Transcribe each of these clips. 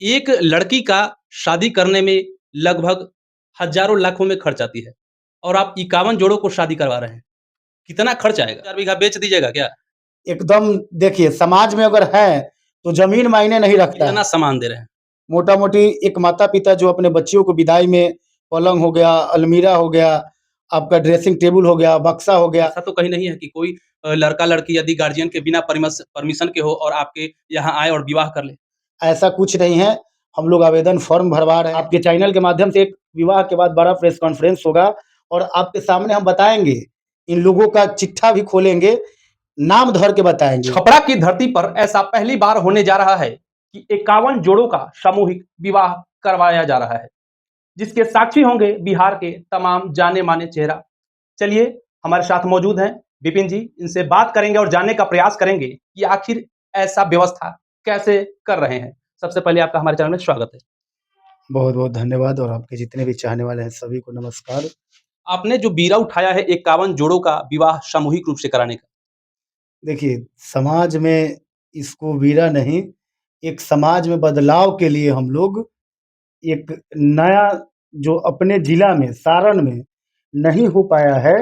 एक लड़की का शादी करने में लगभग हज़ारों लाखों में खर्च आती है और आप 51 जोड़ों को शादी करवा रहे हैं। कितना खर्च आएगा? 4 बीघा बेच दीजिएगा क्या? एकदम देखिए, समाज में अगर है तो ज़मीन मायने नहीं रखता कितना है। सामान दे रहे हैं? मोटा-मोटी एक माता-पिता जो अपने बच्चियों को विदाई में पलंग हो गया, अलमीरा हो गया, आपका ड्रेसिंग टेबल हो गया, बक्सा हो गया। ऐसा तो कहीं नहीं है कि कोई लड़का-लड़की यदि गार्डियन के बिना परमिशन के हो और आपके यहाँ आए और विवाह कर ले। ऐसा कुछ नहीं है। हम लोग आवेदन फॉर्म भरवा रहे हैं। आपके चैनल के माध्यम से एक विवाह के बाद बड़ा प्रेस कॉन्फ्रेंस होगा और आपके सामने हम बताएँगे, इन लोगों का चिट्ठा भी खोलेंगे, नाम धर के बताएँगे। छपरा की धरती पर ऐसा पहली बार होने जा रहा है कि 51 जोड़ों का सामूहिक विवाह करवाया जा रहा है, जिसके साक्षी होंगे बिहार के तमाम जाने-माने चेहरा। चलिए, हमारे साथ मौजूद हैं विपिन जी, इनसे बात करेंगे और जानने का प्रयास करेंगे कि आखिर ऐसा व्यवस्था कैसे कर रहे हैं। सबसे पहले आपका हमारे चैनल में स्वागत है। बहुत-बहुत धन्यवाद और आपके जितने भी चाहने वाले हैं सभी को नमस्कार। आपने जो बीड़ा उठाया है 51 जोड़ों का विवाह सामूहिक रूप से कराने का, देखिए, समाज में इसको वीरा नहीं, एक समाज में बदलाव के लिए हम लोग एक नया जो अपने ज़िला में, सारण में नहीं हो पाया है,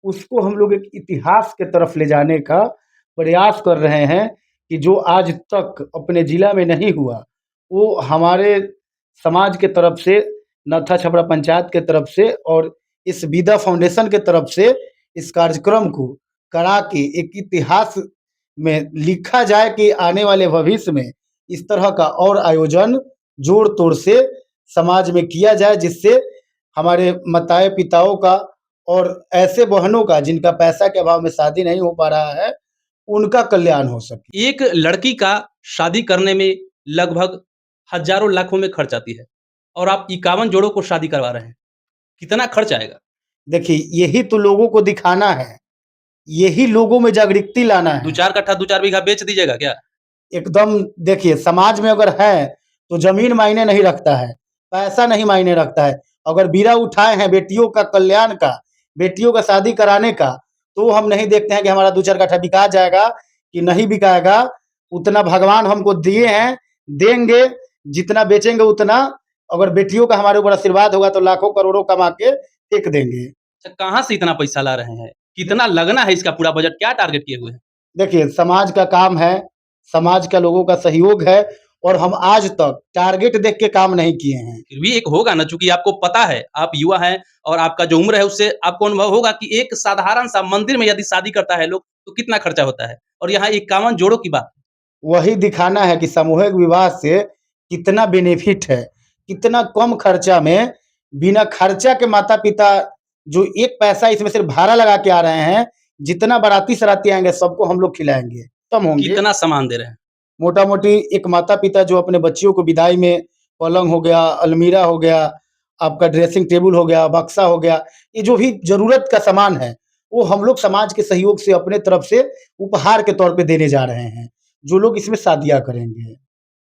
उसको हम लोग एक इतिहास के तरफ ले जाने का प्रयास कर रहे हैं कि जो आज तक अपने ज़िला में नहीं हुआ, वो हमारे समाज के तरफ से, नत्था छपरा पंचायत के तरफ से और इस विदा फाउंडेशन के तरफ से इस कार्यक्रम को करा के एक इतिहास में लिखा जाए कि आने वाले भविष्य में इस तरह का और आयोजन जोड़-तोड़ से समाज में किया जाए, जिससे हमारे माताएँ-पिताओं का और ऐसे बहनों का जिनका पैसा के अभाव में शादी नहीं हो पा रहा है, उनका कल्याण हो सके। एक लड़की का शादी करने में लगभग हज़ारों लाखों में खर्च आती है और आप 51 जोड़ों को शादी करवा रहे हैं। कितना खर्च आएगा? देखिए, यही तो लोगों को दिखाना है, यही लोगों में जागृति लाना है। 2-4 कट्ठा 2-4 बीघा बेच दीजिएगा क्या? एकदम देखिए, समाज में अगर है तो ज़मीन मायने नहीं रखता है, पैसा नहीं मायने रखता है। अगर बीड़ा उठाए हैं बेटियों का कल्याण का, बेटियों का शादी कराने का, तो हम नहीं देखते हैं कि हमारा 2-4 कट्ठा बिका जाएगा कि नहीं बिकाएगा। उतना भगवान हमको दिए हैं, देंगे, जितना बेचेंगे उतना। अगर बेटियों का हमारे ऊपर आशीर्वाद होगा तो लाखों करोड़ों कमा के फेंक देंगे। अच्छा, कहाँ से इतना पैसा ला रहे हैं? कितना लगना है इसका पूरा बजट? क्या टारगेट किए हुए हैं? देखिए, समाज का काम है, समाज का लोगों का सहयोग है और हम आज तक टारगेट देख के काम नहीं किए हैं। फिर भी एक होगा ना, चूँकि आपको पता है, आप युवा हैं और आपका जो उम्र है उससे आपको अनुभव होगा कि एक साधारण सा मंदिर में यदि शादी करता है लोग, तो कितना खर्चा होता है और यहाँ 51 जोड़ों की बात। वही दिखाना है कि सामूहिक विवाह से कितना बेनिफिट है, कितना कम खर्चा में, बिना खर्चा के माता-पिता जो एक पैसा इसमें सिर्फ भाड़ा लगा के आ रहे हैं, जितना बाराती-सराती आएँगे सबको हम लोग खिलाएँगे, कम होंगे। कितना सामान दे रहे हैं? मोटा-मोटी एक माता-पिता जो अपने बच्चियों को विदाई में पलंग हो गया, अलमीरा हो गया, आपका ड्रेसिंग टेबल हो गया, बक्सा हो गया, ये जो भी ज़रूरत का सामान है, वो हम लोग समाज के सहयोग से अपने तरफ से उपहार के तौर पे देने जा रहे हैं, जो लोग इसमें शादियाँ करेंगे।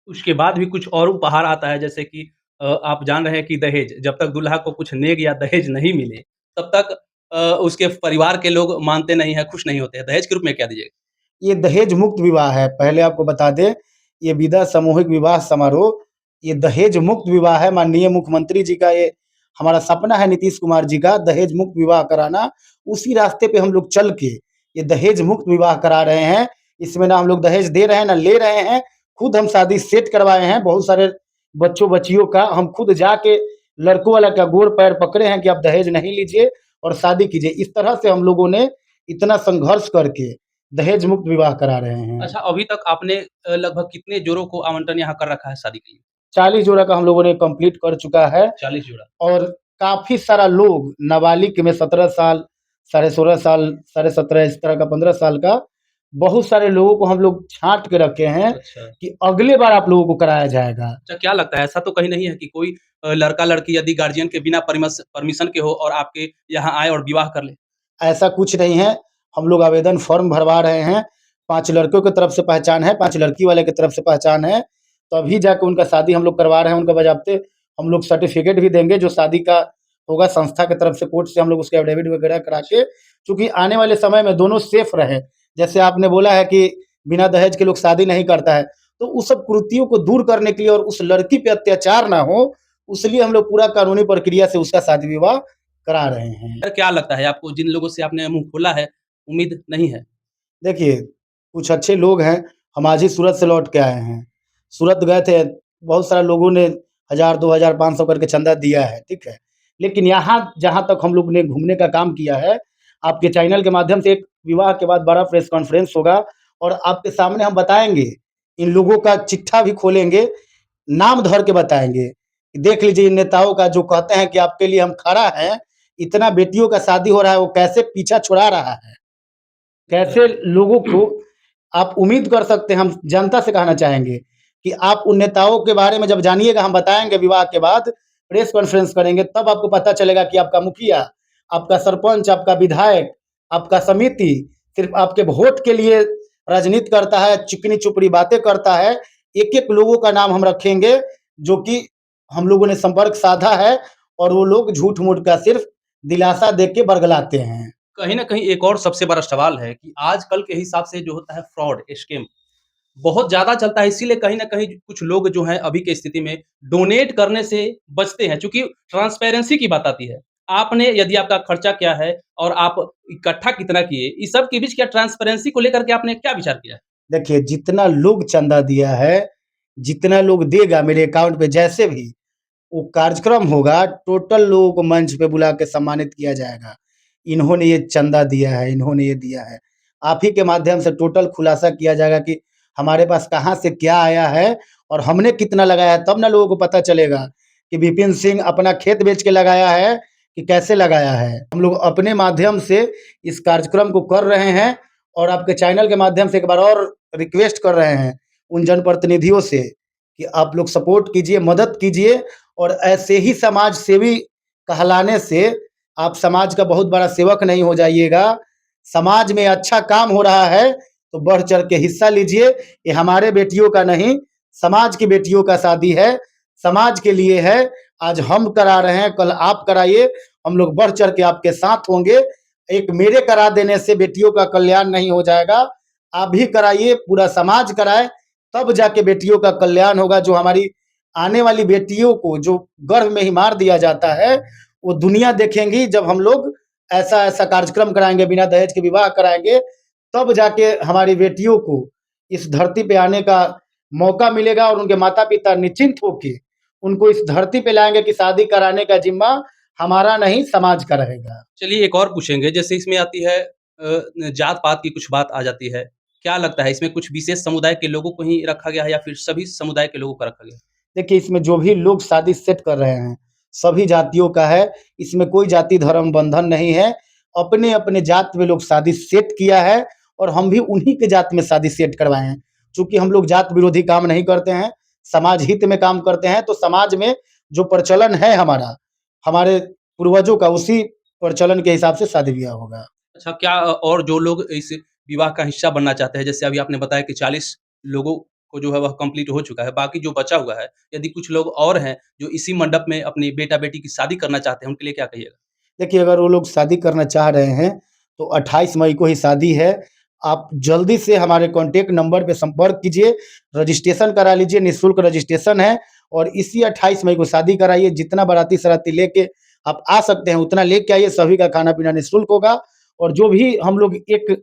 उसके बाद भी कुछ और उपहार आता है, जैसे कि आप जान रहे हैं कि दहेज, जब तक दूल्हा को कुछ नेग या दहेज नहीं मिले, तब तक उसके परिवार के लोग मानते नहीं हैं, खुश नहीं होते हैं। दहेज के रूप में क्या दीजिएगा? ये दहेज मुक्त विवाह है। पहले आपको बता दें, ये विदा सामूहिक विवाह समारोह, ये दहेज मुक्त विवाह है। माननीय मुख्यमंत्री जी का ये हमारा सपना है, नीतीश कुमार जी का दहेज मुक्त विवाह कराना। उसी रास्ते पे हम लोग चल के ये दहेज मुक्त विवाह करा रहे हैं। इसमें ना हम लोग दहेज दे रहे हैं, ना ले रहे हैं। खुद हम शादी सेट करवाए हैं, बहुत सारे बच्चों-बच्चियों का। हम खुद जाके लड़कों वाला का गोड़ पैर पकड़े हैं कि आप दहेज नहीं लीजिए और शादी कीजिए। इस तरह से हम लोगों ने इतना संघर्ष करके दहेज मुक्त विवाह करा रहे हैं। अच्छा, अभी तक आपने लगभग कितने जोड़ों को आवंटन यहाँ कर रखा है शादी के लिए? 40 जोड़ा का हम लोगों ने कंप्लीट कर चुका है 40 जोड़ा। और काफ़ी सारा लोग नाबालिग में 17 साल, साढ़े 16 साल, साढ़े 17 इस तरह का 15 साल का बहुत सारे लोगों को हम लोग छाँट के रखे हैं अच्छा। कि अगले बार आप लोगों को कराया जाएगा। अच्छा, क्या लगता है ऐसा तो कहीं नहीं है कि कोई लड़का-लड़की यदि गार्डियन के बिना परमिशन के हो और आपके यहाँ आए और विवाह कर ले? ऐसा कुछ नहीं है। हम लोग आवेदन फॉर्म भरवा रहे हैं। 5 लड़कों की तरफ से पहचान है, 5 लड़की वाले की तरफ से पहचान है। तभी जाके उनका शादी हम लोग करवा रहे हैं। उनका बज़ाब्ते हम लोग सर्टिफ़िकेट भी देंगे, जो शादी का होगा संस्था की तरफ से कोर्ट से हम लोग उसके एफ़िडेविट वगैरह करा के, चूँकि आने वाले समय में दोनों सेफ़ रहें। जैसे आपने बोला है कि बिना दहेज के लोग शादी नहीं करता है, तो उस सब कुरीतियों को दूर करने के लिए और उस लड़की पे अत्याचार ना हो, उसलिए हम लोग पूरा कानूनी प्रक्रिया से उसका शादी विवाह करा रहे हैं। सर, क्या लगता है आपको जिन लोगों से आपने मुँह खोला है, उम्मीद नहीं है? देखिए, कुछ अच्छे लोग हैं, हम आज ही सूरत से लौट के आए हैं। सूरत गए थे, बहुत सारे लोगों ने 1000, 2000, 500 करके चंदा दिया है, ठीक है। लेकिन यहाँ जहाँ तक हम लोग ने घूमने का काम किया है, आपके चैनल के माध्यम से एक विवाह के बाद बड़ा प्रेस कॉन्फ्रेंस होगा और आपके सामने हम बताएँगे, इन लोगों का चिट्ठा भी खोलेंगे, नाम धर के बताएँगे। देख लीजिए इन नेताओं का जो कहते हैं कि आपके लिए हम खड़ा हैं, इतना बेटियों का शादी हो रहा है, वो कैसे पीछा छुड़ा रहा है। कैसे लोगों को आप उम्मीद कर सकते हैं, हम जनता से कहना चाहेंगे कि आप उन नेताओं के बारे में जब जानिएगा, हम बताएँगे विवाह के बाद, प्रेस कॉन्फ्रेंस करेंगे, तब आपको पता चलेगा कि आपका मुखिया, आपका सरपंच, आपका विधायक, आपका समिति सिर्फ़ आपके वोट के लिए राजनीति करता है, चिकनी-चुपड़ी बातें करता है। एक-एक लोगों का नाम हम रखेंगे, जो कि हम लोगों ने संपर्क साधा है और वो लोग झूठ-मूठ का सिर्फ़ दिलासा दे के बरगलाते हैं। कहीं न कहीं एक और सबसे बड़ा सवाल है कि आजकल के हिसाब से जो होता है फ्रॉड, स्कैम बहुत ज़्यादा चलता है, इसीलिए कहीं न कहीं कुछ लोग जो हैं अभी की स्थिति में डोनेट करने से बचते हैं, चूँकि ट्रांसपेरेंसी की बात आती है। आपने यदि आपका खर्चा क्या है और आप इकट्ठा कितना किए, इस सब के बीच क्या ट्रांसपेरेंसी को लेकर के आपने क्या विचार किया है? देखिए, जितना लोग चंदा दिया है, जितना लोग देगा मेरे अकाउंट पे जैसे भी, वो कार्यक्रम होगा, टोटल लोगों को मंच पे बुला के सम्मानित किया जाएगा। इन्होंने ये चंदा दिया है, इन्होंने ये दिया है। आप ही के माध्यम से टोटल खुलासा किया जाएगा कि हमारे पास कहाँ से क्या आया है और हमने कितना लगाया है, तब ना लोगों को पता चलेगा कि विपिन सिंह अपना खेत बेच के लगाया है कि कैसे लगाया है। हम लोग अपने माध्यम से इस कार्यक्रम को कर रहे हैं और आपके चैनल के माध्यम से एक बार और रिक्वेस्ट कर रहे हैं उन जनप्रतिनिधियों से कि आप लोग सपोर्ट कीजिए, मदद कीजिए और ऐसे ही समाज सेवी कहलाने से आप समाज का बहुत बड़ा सेवक नहीं हो जाइएगा। समाज में अच्छा काम हो रहा है तो बढ़ चढ़ के हिस्सा लीजिए। ये हमारे बेटियों का नहीं, समाज की बेटियों का शादी है, समाज के लिए है। आज हम करा रहे हैं, कल आप कराइए, हम लोग बढ़ चढ़ के आपके साथ होंगे। एक मेरे करा देने से बेटियों का कल्याण नहीं हो जाएगा, आप भी कराइए, पूरा समाज कराए, तब जाके बेटियों का कल्याण होगा। जो हमारी आने वाली बेटियों को जो गर्भ में ही मार दिया जाता है, वो दुनिया देखेंगी जब हम लोग ऐसा-ऐसा कार्यक्रम कराएँगे, बिना दहेज के विवाह कराएँगे, तब जाके हमारी बेटियों को इस धरती पे आने का मौका मिलेगा और उनके माता-पिता निश्चिंत होके उनको इस धरती पे लाएँगे कि शादी कराने का ज़िम्मा हमारा नहीं, समाज का रहेगा। चलिए एक और पूछेंगे, जैसे इसमें आती है जात-पात की कुछ बात आ जाती है। क्या लगता है इसमें कुछ विशेष समुदाय के लोगों को ही रखा गया है या फिर सभी समुदाय के लोगों को रखा गया है? देखिए, इसमें जो भी लोग शादी सेट कर रहे हैं, सभी जातियों का है, इसमें कोई जाति धर्म बंधन नहीं है। अपने-अपने जात में लोग शादी सेट किया है और हम भी उन्हीं के जात में शादी सेट करवाए हैं। चूँकि हम लोग जात विरोधी काम नहीं करते हैं, समाज हित में काम करते हैं, तो समाज में जो प्रचलन है हमारा, हमारे पूर्वजों का, उसी प्रचलन के हिसाब से शादी-ब्याह होगा। अच्छा, क्या और जो लोग इस विवाह का हिस्सा बनना चाहते हैं, जैसे अभी आपने बताया कि 40 लोगों को जो है वह कंप्लीट हो चुका है, बाकी जो बचा हुआ है, यदि कुछ लोग और हैं, जो इसी मंडप में अपनी बेटा-बेटी की शादी करना चाहते हैं, उनके लिए क्या कहिएगा? देखिए, अगर वो लोग शादी करना चाह रहे हैं, तो 28 मई को ही शादी है। आप जल्दी से हमारे कॉन्टैक्ट नंबर पे संपर्क कीजिए, रजिस्ट्रेशन करा लीजिए, निःशुल्क रजिस्ट्रेशन है और इसी 28 मई को शादी कराइए। जितना बाराती-सराती लेके आप आ सकते हैं, उतना लेके आइए, सभी का खाना-पीना निःशुल्क होगा और जो भी हम लोग एक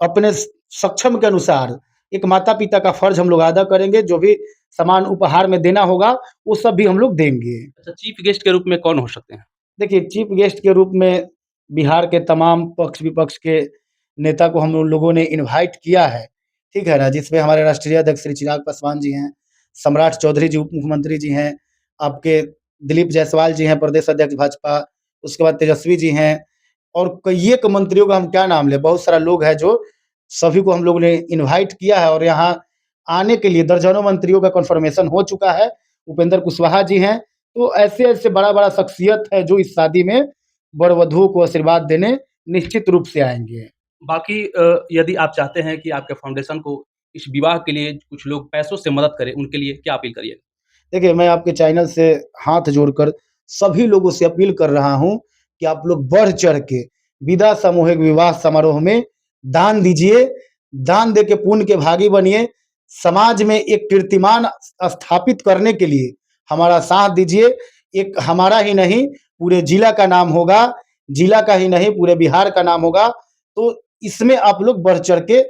अपने सक्षम के अनुसार एक माता-पिता का फर्ज़ हम लोग अदा करेंगे, जो भी सामान उपहार में देना होगा, वो सब भी हम लोग देंगे। अच्छा, चीफ गेस्ट के रूप में कौन हो सकते हैं? देखिए, चीफ गेस्ट के रूप में बिहार के तमाम पक्ष-विपक्ष के नेता को हम लोगों ने इनवाइट किया है, ठीक है ना? जिसमें हमारे राष्ट्रीय अध्यक्ष श्री चिराग पासवान जी हैं, सम्राट चौधरी जी उप मुख्यमंत्री जी हैं, आपके दिलीप जायसवाल जी हैं प्रदेश अध्यक्ष भाजपा, उसके बाद तेजस्वी जी हैं और कई एक मंत्रियों का हम क्या नाम लें, बहुत सारा लोग हैं जो सभी को हम लोगों ने इनवाइट किया है और यहाँ आने के लिए दर्जनों मंत्रियों का कन्फर्मेशन हो चुका है। उपेंद्र कुशवाहा जी हैं, तो ऐसे-ऐसे बड़ा-बड़ा शख्सियत है जो इस शादी में वर-वधुओं को आशीर्वाद देने निश्चित रूप से आएँगे। बाकी यदि आप चाहते हैं कि आपके फाउंडेशन को इस विवाह के लिए कुछ लोग पैसों से मदद करें, उनके लिए क्या अपील करिएगा? देखिए, मैं आपके चैनल से हाथ जोड़कर सभी लोगों से अपील कर रहा हूँ कि आप लोग बढ़-चढ़ के विदा सामूहिक विवाह समारोह में दान दीजिए, दान दे के पुण्य के भागी बनिए। समाज में एक कीर्तिमान स्थापित करने के लिए हमारा साथ दीजिए। एक हमारा ही नहीं, पूरे जिला का नाम होगा, जिला का ही नहीं पूरे बिहार का नाम होगा। तो इसमें आप लोग बढ़ चढ़ के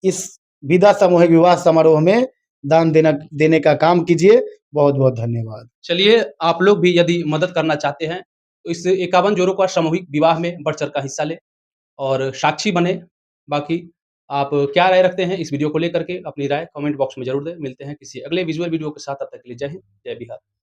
इस विदा सामूहिक विवाह समारोह में दान देने का काम कीजिए। बहुत-बहुत धन्यवाद। चलिए, आप लोग भी यदि मदद करना चाहते हैं, तो इस 51 जोड़ों का सामूहिक विवाह में बढ़-चढ़ कर हिस्सा लें और साक्षी बनें। बाकी आप क्या राय रखते हैं इस वीडियो को लेकर के, अपनी राय कमेंट बॉक्स में ज़रूर दें। मिलते हैं किसी अगले विज़ुअल वीडियो के साथ, तब तक के लिए जय हिंद, जय बिहार।